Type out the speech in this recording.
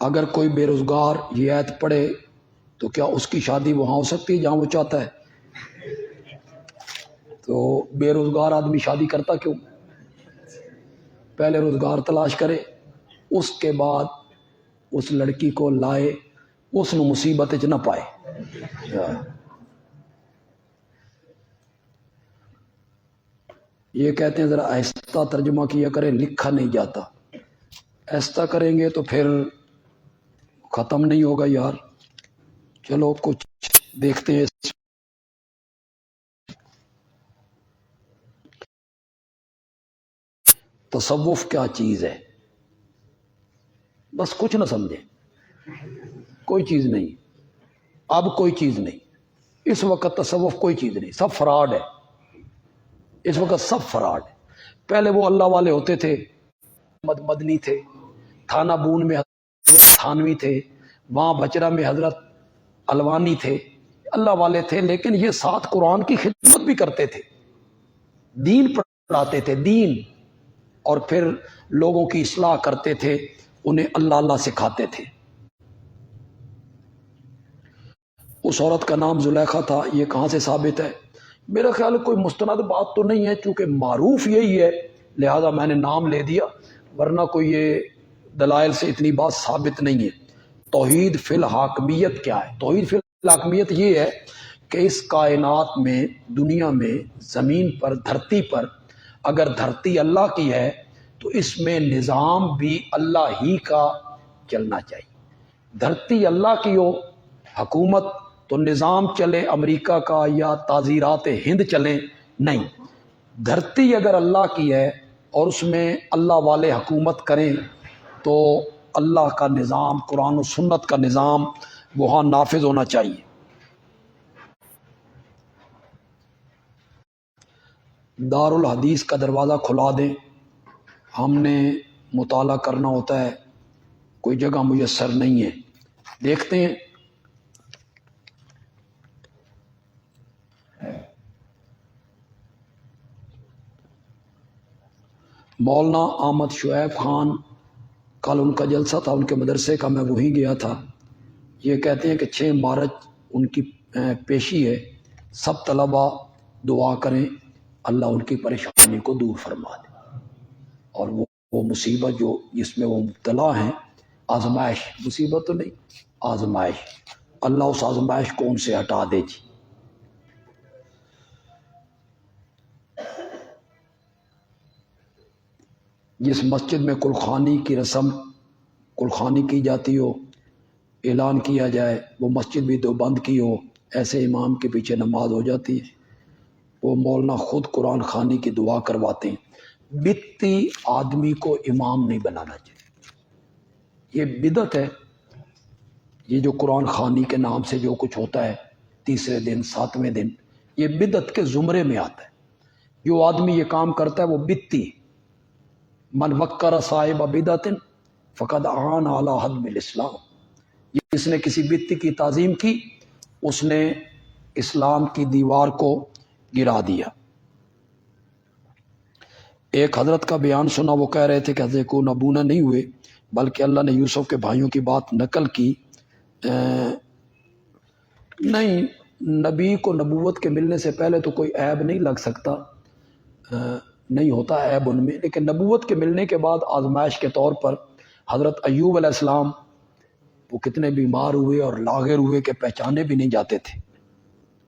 اگر کوئی بے روزگار یہ آیت پڑھے تو کیا اس کی شادی وہاں ہو سکتی ہے جہاں وہ چاہتا ہے؟ تو بے روزگار آدمی شادی کرتا کیوں؟ پہلے روزگار تلاش کرے، اس کے بعد اس لڑکی کو لائے، اس نے مصیبت نہ پائے۔ یہ کہتے ہیں ذرا آہستہ ترجمہ کیا کریں، لکھا نہیں جاتا۔ آہستہ کریں گے تو پھر ختم نہیں ہوگا یار۔ چلو کچھ دیکھتے ہیں۔ تصوف کیا چیز ہے؟ بس کچھ نہ سمجھیں، کوئی چیز نہیں، اب کوئی چیز نہیں اس وقت۔ تصوف کوئی چیز نہیں، سب فراڈ ہے اس وقت، سب فراڈ ہے۔ پہلے وہ اللہ والے ہوتے تھے، مدنی تھے، تھانہ بون میں حضرت تھانوی تھے، وہاں بچرا میں حضرت الوانی تھے، اللہ والے تھے، لیکن یہ ساتھ قرآن کی خدمت بھی کرتے تھے، دین پڑھاتے تھے، دین، اور پھر لوگوں کی اصلاح کرتے تھے، انہیں اللہ اللہ سکھاتے تھے۔ اس عورت کا نام زلیخا تھا، یہ کہاں سے ثابت ہے؟ میرا خیال ہے کوئی مستند بات تو نہیں ہے، چونکہ معروف یہی ہے لہذا میں نے نام لے دیا، ورنہ کوئی یہ دلائل سے اتنی بات ثابت نہیں ہے۔ توحید فی الحاکمیت کیا ہے؟ توحید فی الحاکمیت یہ ہے کہ اس کائنات میں، دنیا میں، زمین پر، دھرتی پر، اگر دھرتی اللہ کی ہے تو اس میں نظام بھی اللہ ہی کا چلنا چاہیے۔ دھرتی اللہ کی ہو، حکومت، تو نظام چلے امریکہ کا یا تعزیرات ہند چلیں؟ نہیں، دھرتی اگر اللہ کی ہے اور اس میں اللہ والے حکومت کریں تو اللہ کا نظام، قرآن و سنت کا نظام وہاں نافذ ہونا چاہیے۔ دار الحدیث کا دروازہ کھلا دیں، ہم نے مطالعہ کرنا ہوتا ہے، کوئی جگہ میسر نہیں ہے، دیکھتے ہیں۔ مولانا احمد شعیب خان، کل ان کا جلسہ تھا ان کے مدرسے کا، میں وہیں گیا تھا۔ یہ کہتے ہیں کہ 6 مارچ ان کی پیشی ہے، سب طلباء دعا کریں اللہ ان کی پریشانی کو دور فرما دے، اور وہ مصیبت جو جس میں وہ مبتلا ہیں، آزمائش، مصیبت تو نہیں، آزمائش، اللہ اس آزمائش کو ان سے ہٹا دے جی۔ جس مسجد میں کلخانی کی رسم، کلخانی کی جاتی ہو، اعلان کیا جائے وہ مسجد بھی دیوبند کی ہو، ایسے امام کے پیچھے نماز ہو جاتی ہے، وہ مولانا خود قرآن خوانی کی دعا کرواتے ہیں۔ بدعتی آدمی کو امام نہیں بنانا چاہیے، یہ بدعت ہے۔ یہ جو قرآن خوانی کے نام سے جو کچھ ہوتا ہے، تیسرے دن، 7ویں دن، یہ بدعت کے زمرے میں آتا ہے۔ جو آدمی یہ کام کرتا ہے وہ بدعتی، من وکر صاحب بدعت فقد اعان علی ہدم الاسلام، جس نے کسی بدعت کی تعظیم کی اس نے اسلام کی دیوار کو گرا دیا۔ ایک حضرت کا بیان سنا، وہ کہہ رہے تھے کہ حضرت کو نبونا نہیں ہوئے بلکہ اللہ نے یوسف کے بھائیوں کی بات نقل کی۔ نہیں، نبی کو نبوت کے ملنے سے پہلے تو کوئی عیب نہیں لگ سکتا، نہیں ہوتا عیب ان میں، لیکن نبوت کے ملنے کے بعد آزمائش کے طور پر حضرت ایوب علیہ السلام وہ کتنے بیمار ہوئے اور لاغر ہوئے کہ پہچانے بھی نہیں جاتے تھے۔